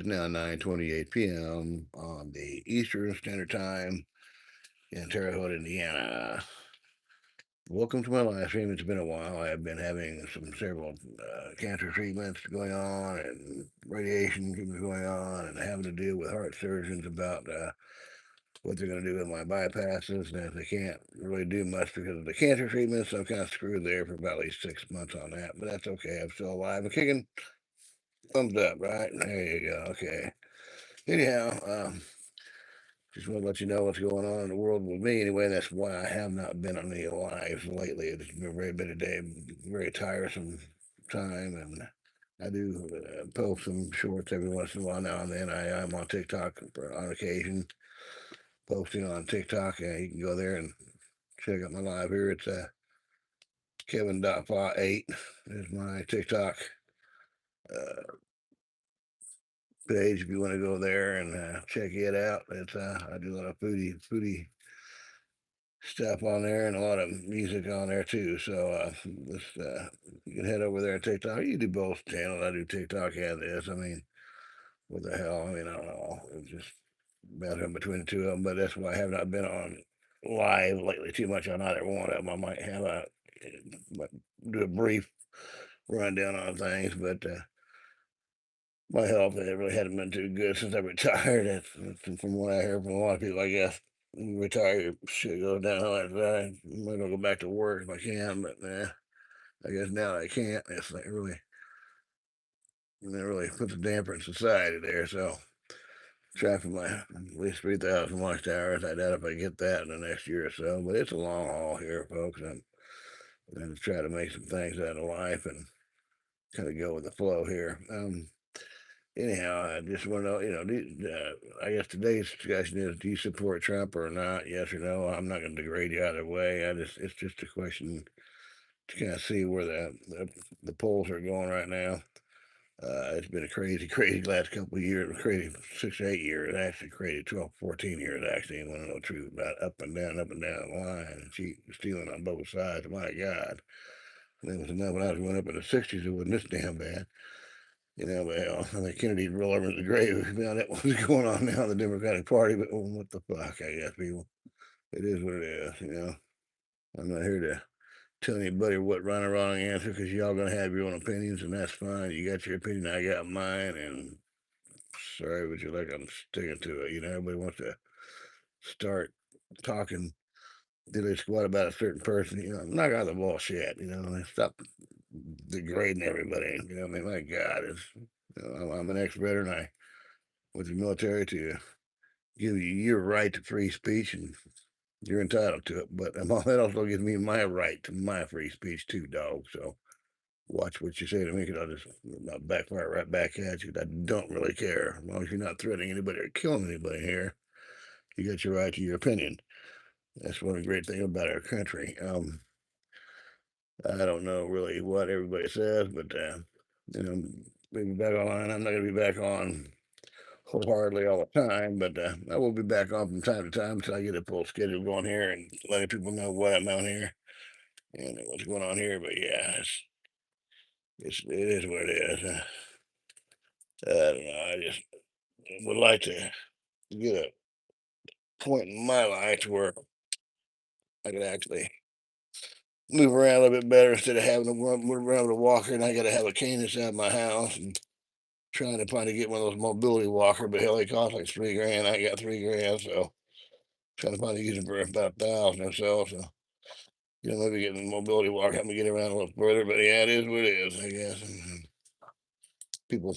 It's now 9:28 p.m. on the Eastern Standard Time in Terre Haute, Indiana. Welcome to my live stream. It's been a while. I've been having several cancer treatments going on and radiation treatments going on, and having to deal with heart surgeons about what they're going to do with my bypasses. And if they can't really do much because of the cancer treatments, I'm kind of screwed there for about at least 6 months on that. But that's okay. I'm still alive and kicking. Thumbs up, right? There you go. Okay. Anyhow, just want to let you know what's going on in the world with me anyway. That's why I have not been on any lives lately. It's been a very busy day, very tiresome time, and I do post some shorts every once in a while now and then. I'm on TikTok on occasion, posting on TikTok. You can go there and check out my live here. It's Kevin.fa8 is my TikTok uh, page if you want to go there and check it out. It's I do a lot of foodie stuff on there and a lot of music on there too. So you can head over there and TikTok. You do both channels. I do TikTok and this. I mean, what the hell? I mean, I don't know. It's just about in between the two of them. But that's why I have not been on live lately too much on either one of them. I might have do a brief rundown on things, but my health it really hadn't been too good since I retired. That's from what I hear from a lot of people. I guess you retire, your shit goes downhill after that. I might as well go back to work if I can, but I guess now I can't. It's like really, it really puts a damper in society there. So try for my at least 3,000 watch hours. I doubt if I get that in the next year or so, but it's a long haul here, folks. I'm going to try to make some things out of life and kind of go with the flow here. Anyhow, I just want to know, I guess today's discussion is, do you support Trump or not? Yes or no? I'm not going to degrade you either way. It's just a question to kind of see where the polls are going right now. It's been a crazy, crazy last couple of years, crazy 6 to 8 years, actually crazy 12, 14 years, actually. I want to know the truth about up and down the line, and cheating, stealing on both sides. My God. There was enough when I was growing up in the 60s, it wasn't this damn bad. But I think Kennedy'd roll over in the grave if he found out what was going on now in the Democratic Party. But what the fuck, I guess, people. It is what it is. I'm not here to tell anybody what right or wrong answer because y'all gonna have your own opinions, and that's fine. You got your opinion, I got mine, and sorry, but you like I'm sticking to it. Everybody wants to start talking diddly squat about a certain person. Knock out the bullshit. And stop degrading everybody. I mean, my God, I'm an ex-veteran. I with the military to give you your right to free speech, and you're entitled to it. But that also gives me my right to my free speech too, dog. So watch what you say to me, because I'll just not backfire right back at you. I don't really care as long as you're not threatening anybody or killing anybody here. You got your right to your opinion. That's one of the great things about our country. I don't know really what everybody says, but you know, maybe back online. I'm not going to be back on wholeheartedly all the time, but I will be back on from time to time until I get a full schedule going here and letting people know what I'm out here and what's going on here. But yeah, it is what it is. I don't know. I just would like to get a point in my life where I could actually move around a little bit better instead of having to move around with a walker, and I got to have a cane inside my house and trying to find to get one of those mobility walker, but hell, they cost like 3 grand. I got 3 grand, so trying to find to use them for about 1,000 or so. So maybe getting a mobility walker help me get around a little further. But yeah, it is what it is, I guess. And people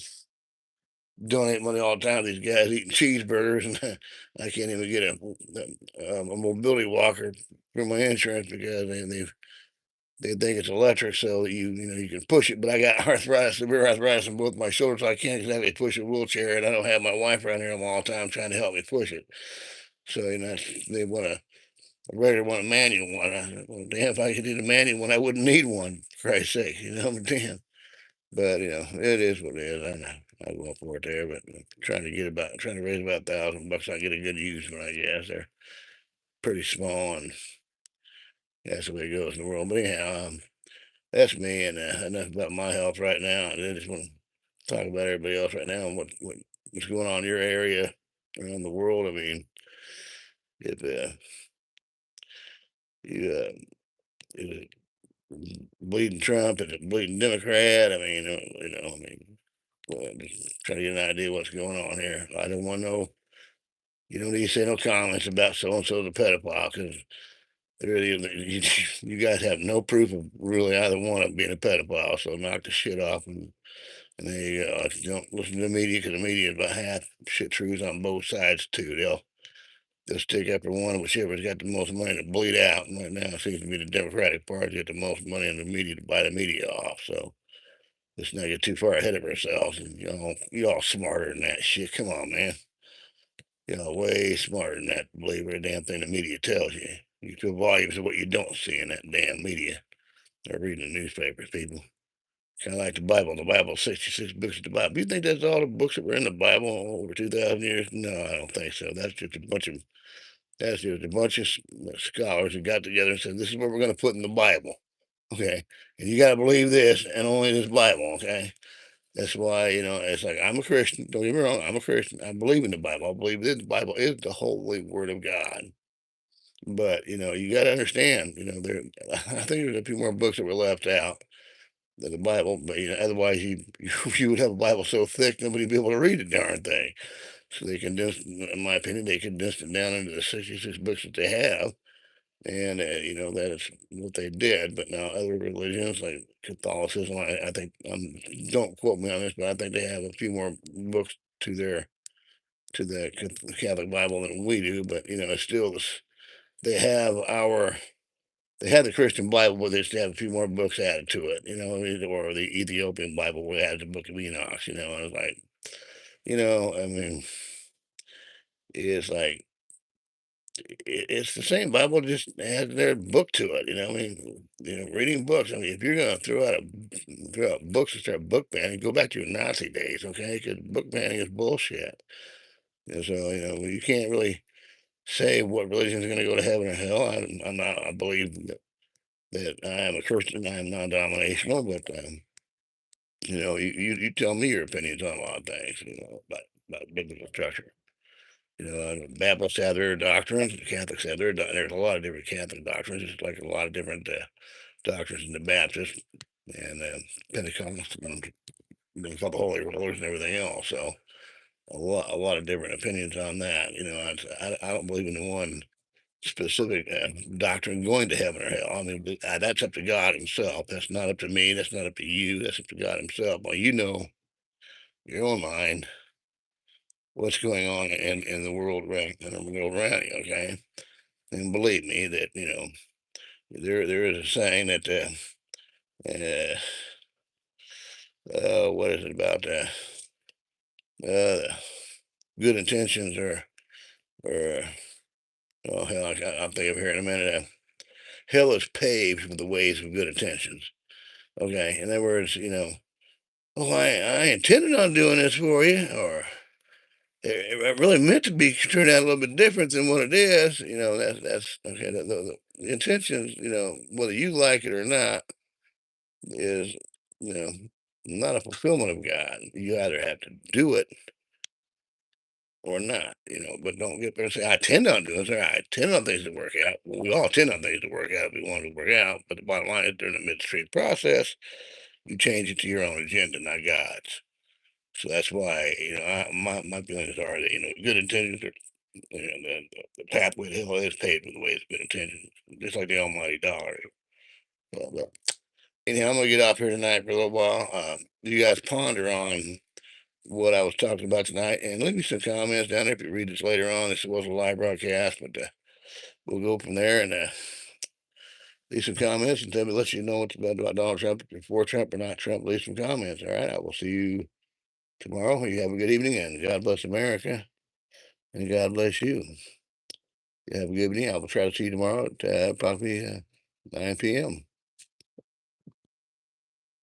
donate money all the time. These guys eating cheeseburgers, and I can't even get a mobility walker through my insurance because they think it's electric, so you can push it. But I got arthritis, severe arthritis in both my shoulders, so I can't exactly push a wheelchair, and I don't have my wife around here all the time trying to help me push it. So they want a I rather want a manual one. Well, damn, if I could do the manual one, I wouldn't need one. For Christ's sake, damn. But it is what it is. I know. I go for it there, but trying to raise about $1,000. I get a good use one, I guess. They're pretty small, and that's the way it goes in the world. But anyhow, that's me, and enough about my health right now. I just want to talk about everybody else right now and what what's going on in your area, around the world. I mean, if you is it bleeding Trump, is it bleeding Democrat? I mean, I mean, well, just trying to get an idea what's going on here. I don't want to know. You don't need to say no comments about so and so's a pedophile because really, you guys have no proof of really either one of them being a pedophile. So knock the shit off and there you go. Don't listen to the media because the media is about half shit truths on both sides too. They'll stick up for one, whichever's got the most money to bleed out. And right now, it seems to be the Democratic Party get the most money in the media to buy the media off. So let's not get too far ahead of ourselves. And y'all smarter than that shit. Come on, man. Y'all way smarter than that. To believe every damn thing the media tells you. You feel volumes of what you don't see in that damn media. Or reading the newspapers, people. Kind of like the Bible. The Bible, 66 books of the Bible. You think that's all the books that were in the Bible over 2,000 years? No, I don't think so. That's just a bunch of scholars who got together and said, "This is what we're going to put in the Bible." Okay, and you got to believe this and only this Bible. Okay, that's why it's like I'm a Christian. Don't get me wrong, I'm a Christian. I believe in the Bible. I believe that the Bible is the holy Word of God. But you got to understand. There. I think there's a few more books that were left out than the Bible. But otherwise you would have a Bible so thick nobody'd be able to read the darn thing. So they condensed, in my opinion, they condensed it down into the 66 books that they have. And, that is what they did. But now other religions like Catholicism, I think, don't quote me on this, but I think they have a few more books to the Catholic Bible than we do. But, it's still this, they have our, they have the Christian Bible, but they just have a few more books added to it, or the Ethiopian Bible where they had the book of Enoch, and it's like, I mean, it's like, it's the same Bible, just has their book to it. I mean, reading books. I mean, if you're going to throw out books and start book banning, go back to your Nazi days, okay? Because book banning is bullshit. And so you can't really say what religion is going to go to heaven or hell. I'm not. I believe that I am a Christian. I am non-denominational, but you tell me your opinions on a lot of things. About biblical structure. Baptists have their doctrines, the Catholics have there's a lot of different Catholic doctrines, just like a lot of different doctrines in the Baptist and Pentecost and a couple holy rollers and everything else. So a lot of different opinions on that. I don't believe in the one specific doctrine going to heaven or hell. I mean, that's up to God Himself. That's not up to me. That's not up to you. That's up to God Himself. Well, your own mind, what's going on in the world around you. Okay. And believe me that there is a saying that uh, what is it about uh, good intentions or oh hell I'll think of here in a minute. Hell is paved with the ways of good intentions. Okay, in other words, oh I intended on doing this for you, or it really meant to be turned out a little bit different than what it is. That's okay. The intentions, whether you like it or not is, you know, not a fulfillment of God. You either have to do it or not, but don't get there and say, I tend on doing this, or I tend on things to work out. Well, we all tend on things to work out if we want to work out. But the bottom line is during the midstream process, you change it to your own agenda, not God's. So that's why, my feelings are that, good intentions are, the pathway to hell is paved with ways of good intentions, just like the almighty dollar. But anyhow, I'm gonna get off here tonight for a little while. You guys ponder on what I was talking about tonight, and leave me some comments down there if you read this later on. This was a live broadcast, but we'll go from there and leave some comments and let you know what's about Donald Trump. If you're for Trump or not Trump, leave some comments. All right, I will see you tomorrow. You have a good evening, and God bless America, and God bless you. You have a good evening. I will try to see you tomorrow at probably 9 p.m.